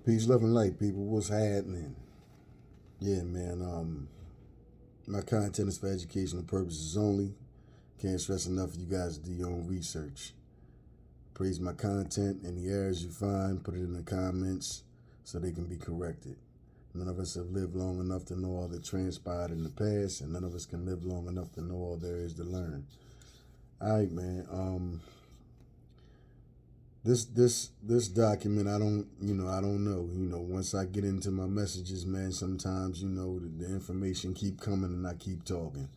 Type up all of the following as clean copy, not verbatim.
Peace, love, and light, people. What's happening? Yeah, man. My content is for educational purposes only. Can't stress enough for you guys to do your own research. Praise my content. Any errors you find, put it in the comments so they can be corrected. None of us have lived long enough to know all that transpired in the past, and none of us can live long enough to know all there is to learn. All right, man. This document, I don't know. Once I get into my messages, man, sometimes the information keep coming and I keep talking.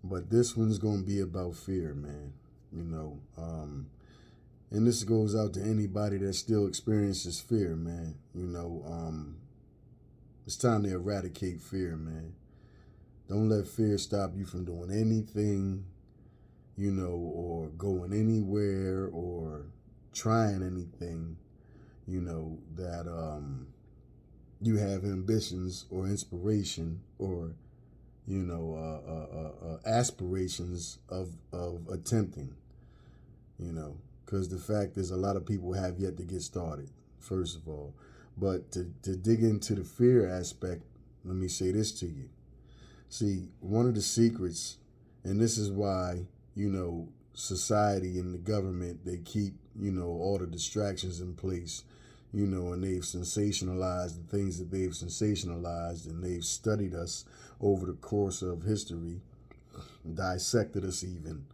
But this one's gonna be about fear, man. You know, and this goes out to anybody that still experiences fear, man. It's time to eradicate fear, man. Don't let fear stop you from doing anything, or going anywhere or trying anything, that you have ambitions or inspiration or, aspirations of attempting, because the fact is a lot of people have yet to get started, first of all. But to dig into the fear aspect, let me say this to you. See, one of the secrets, and this is why, society and the government, they keep, all the distractions in place, and they've sensationalized the things that they've sensationalized, and they've studied us over the course of history, dissected us even,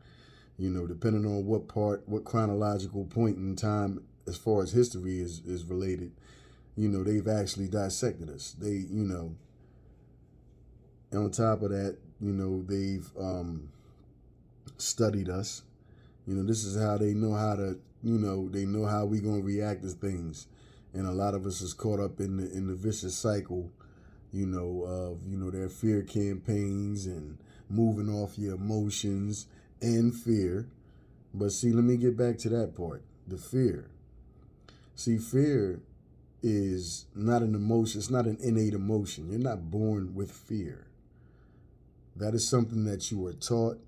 depending on what chronological point in time as far as history is related, they've actually dissected us. And on top of that, they've studied us. This is how they know how to, they know how we gonna react to things. And a lot of us is caught up in the vicious cycle, of their fear campaigns and moving off your emotions and fear. But see, let me get back to that part. The fear. See, fear is not an emotion. It's not an innate emotion. You're not born with fear. That is something that you are taught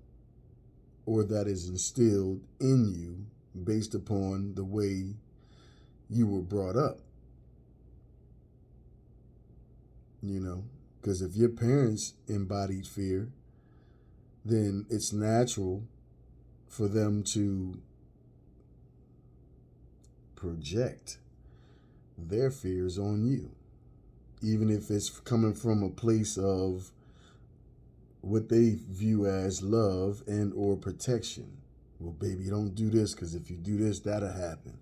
or that is instilled in you based upon the way you were brought up. Because if your parents embodied fear, then it's natural for them to project their fears on you, even if it's coming from a place of what they view as love and or protection. Well, baby, don't do this because if you do this, that'll happen.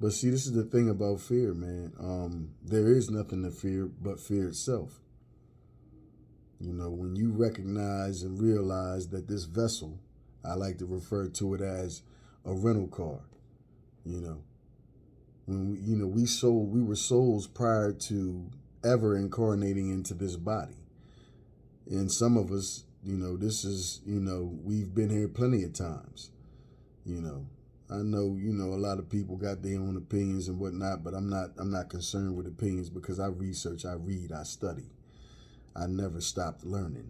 But see, this is the thing about fear, man. There is nothing to fear but fear itself. When you recognize and realize that this vessel, I like to refer to it as a rental car. When we were souls prior to ever incarnating into this body. And some of us, this is, we've been here plenty of times. I know, a lot of people got their own opinions and whatnot, but I'm not concerned with opinions because I research, I read, I study. I never stopped learning.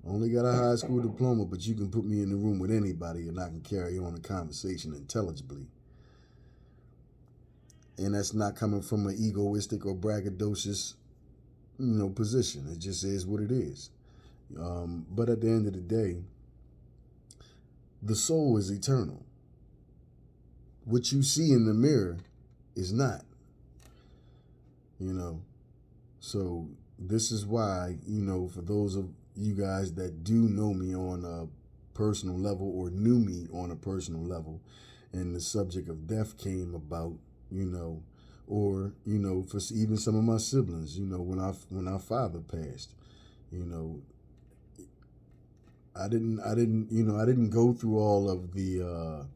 Only got a high school diploma, but you can put me in the room with anybody and I can carry on a conversation intelligibly. And that's not coming from an egoistic or braggadocious, position. It just is what it is. But at the end of the day, the soul is eternal. What you see in the mirror is not. So this is why, for those of you guys that do know me on a personal level or knew me on a personal level, and the subject of death came about, or for even some of my siblings, when our father passed, I didn't go through all of the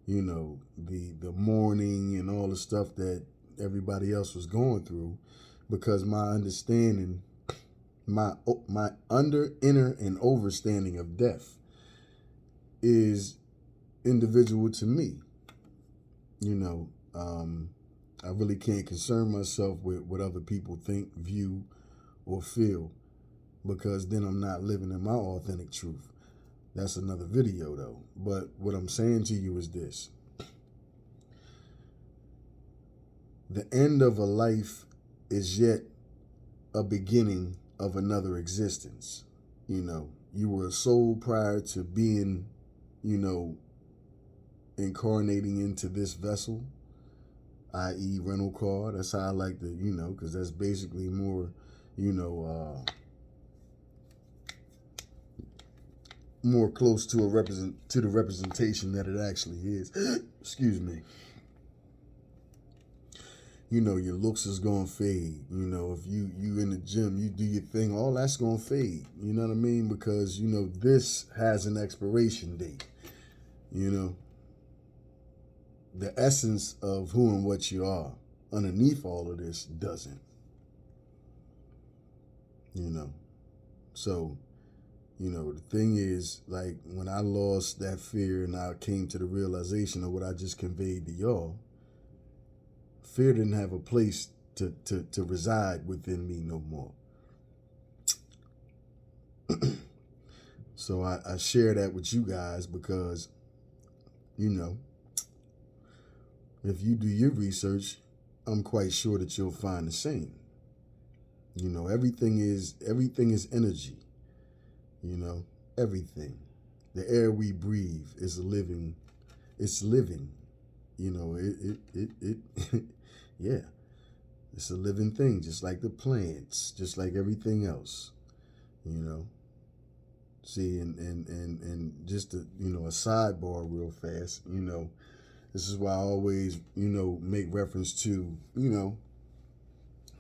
the mourning and all the stuff that everybody else was going through, because my understanding, my inner and overstanding of death is individual to me. I really can't concern myself with what other people think, view, or feel, because then I'm not living in my authentic truth. That's another video though. But what I'm saying to you is this. The end of a life is yet a beginning of another existence. You know, you were a soul prior to being, you know, incarnating into this vessel, i.e. rental car. That's how I like to, you know, because that's basically more, you know, more close to the representation that it actually is. Excuse me. You know, your looks is gonna fade. You know, if you in the gym, you do your thing, all that's gonna fade. You know what I mean? Because, you know, this has an expiration date. You know, the essence of who and what you are underneath all of this doesn't. You know, so, you know, the thing is, like, when I lost that fear and I came to the realization of what I just conveyed to y'all, fear didn't have a place to reside within me no more. So I share that with you guys because, you know, if you do your research, I'm quite sure that you'll find the same. You know, everything is energy. You know, everything. The air we breathe is living. It's living. You know, it yeah. It's a living thing, just like the plants, just like everything else. You know. See, and just a, you know, a sidebar real fast, you know, this is why I always, you know, make reference to, you know,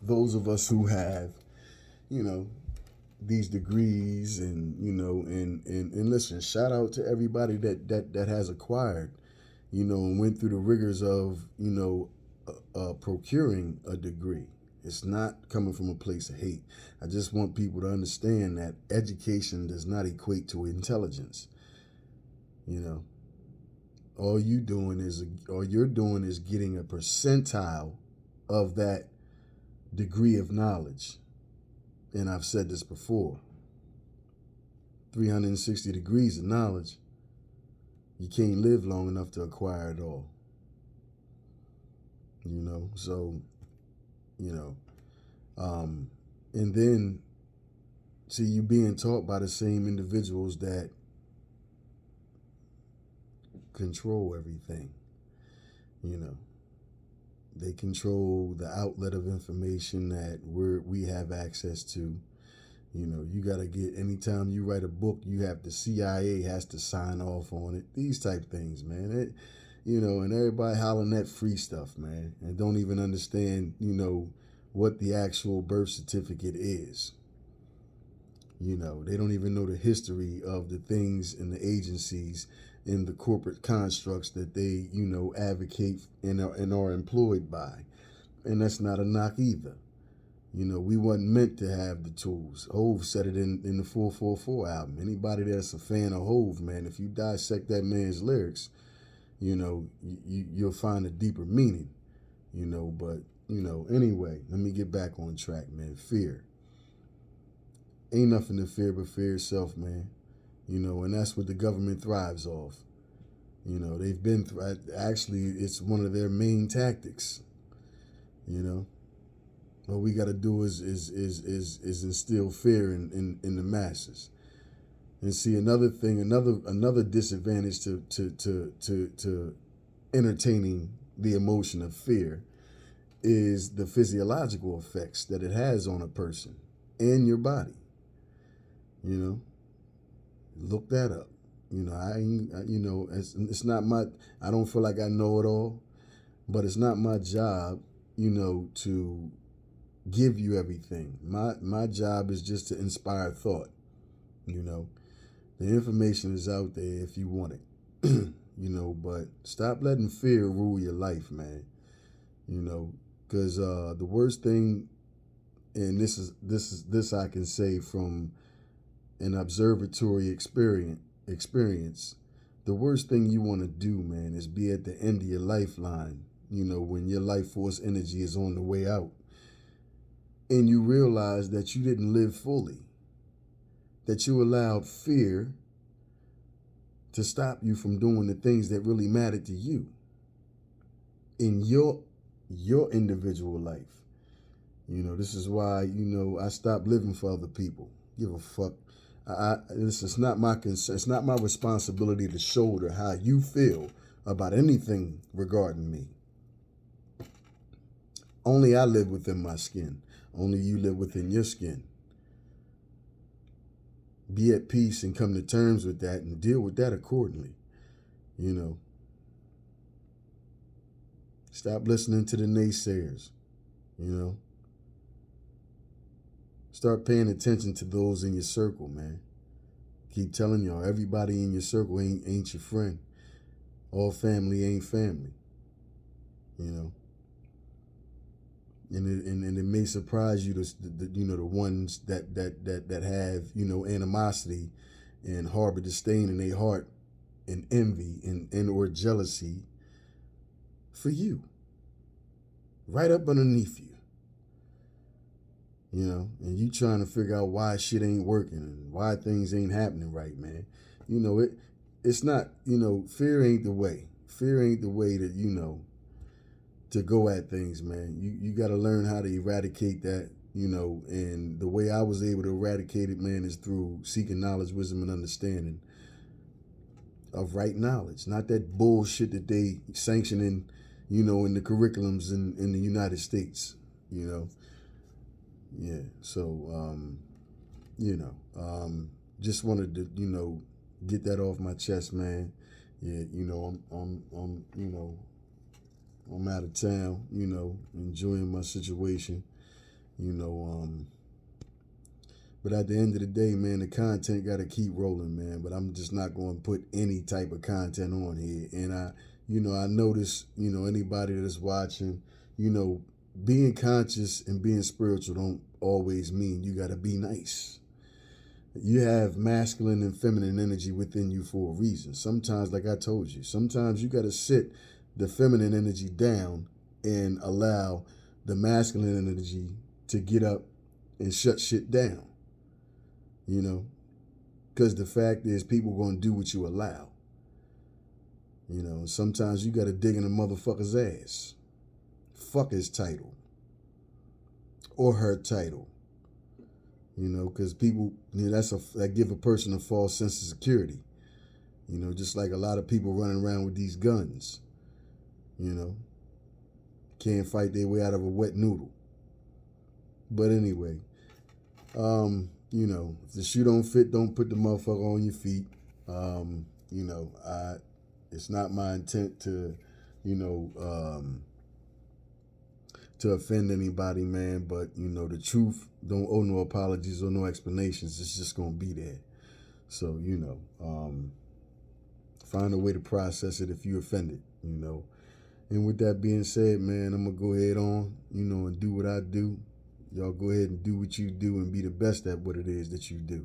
those of us who have, you know, these degrees and, you know, and listen, shout out to everybody that has acquired, you know, and went through the rigors of, you know, procuring a degree. It's not coming from a place of hate. I just want people to understand that education does not equate to intelligence. You know, all you're doing is getting a percentile of that degree of knowledge. And I've said this before. 360 degrees of knowledge. You can't live long enough to acquire it all. You know, so, you know, and then, see, you being taught by the same individuals that control everything. You know, they control the outlet of information that we have access to. You know, you got to get, anytime you write a book, you have the CIA has to sign off on it. These type things, man. You know, and everybody hollering that free stuff, man, and don't even understand, you know, what the actual birth certificate is. You know, they don't even know the history of the things and the agencies and the corporate constructs that they, you know, advocate and are employed by. And that's not a knock either. You know, we wasn't meant to have the tools. Hove said it in the 444 album. Anybody that's a fan of Hove, man, if you dissect that man's lyrics, you know, you'll find a deeper meaning, you know. But, you know, anyway, let me get back on track, man. Fear. Ain't nothing to fear but fear itself, man. You know, and that's what the government thrives off. You know, they've been, actually, it's one of their main tactics, you know. What we got to do is instill fear in the masses. And see, another thing, another disadvantage to entertaining the emotion of fear is the physiological effects that it has on a person and your body. You know, look that up. You know, you know, it's not my, I don't feel like I know it all, but it's not my job, you know, to give you everything. My job is just to inspire thought. You know, the information is out there if you want it. You know, but stop letting fear rule your life, man. You know, because the worst thing, and this I can say from an observatory experience, the worst thing you want to do, man, is be at the end of your lifeline, you know, when your life force energy is on the way out. And you realize that you didn't live fully, that you allowed fear to stop you from doing the things that really mattered to you in your your individual life. You know, this is why, you know, I stopped living for other people. Give a fuck. This is not my concern. It's not my responsibility to shoulder how you feel about anything regarding me. Only I live within my skin. Only you live within your skin. Be at peace and come to terms with that and deal with that accordingly. You know, stop listening to the naysayers. You know, start paying attention to those in your circle, man. Keep telling y'all, everybody in your circle ain't your friend. All family ain't family. You know, and it may surprise you, the ones that have, you know, animosity and harbor disdain in their heart and envy and or jealousy for you, right up underneath you. You know, and you trying to figure out why shit ain't working and why things ain't happening right, man. You know, it's not, you know, fear ain't the way. Fear ain't the way that, you know, to go at things, man. You got to learn how to eradicate that, you know, and the way I was able to eradicate it, man, is through seeking knowledge, wisdom, and understanding of right knowledge, not that bullshit that they sanctioning, you know, in the curriculums in the United States, you know. Yeah, so, just wanted to, you know, get that off my chest, man. Yeah, you know, I'm out of town, you know, enjoying my situation, you know, but at the end of the day, man, the content got to keep rolling, man, but I'm just not going to put any type of content on here, and I notice, you know, anybody that's watching, you know, being conscious and being spiritual don't always mean you got to be nice. You have masculine and feminine energy within you for a reason. Sometimes, like I told you, sometimes you got to sit the feminine energy down and allow the masculine energy to get up and shut shit down. You know, because the fact is, people going to do what you allow. You know, sometimes you got to dig in a motherfucker's ass. Fuck his title or her title, you know, because people, you know, that give a person a false sense of security, you know, just like a lot of people running around with these guns, you know, can't fight their way out of a wet noodle. But anyway, you know, if the shoe don't fit, don't put the motherfucker on your feet. You know, it's not my intent to, you know, to offend anybody, man, but, you know, the truth don't owe no apologies or no explanations. It's just going to be there. So, you know, find a way to process it if you're offended, you know. And with that being said, man, I'm going to go ahead on, you know, and do what I do. Y'all go ahead and do what you do and be the best at what it is that you do.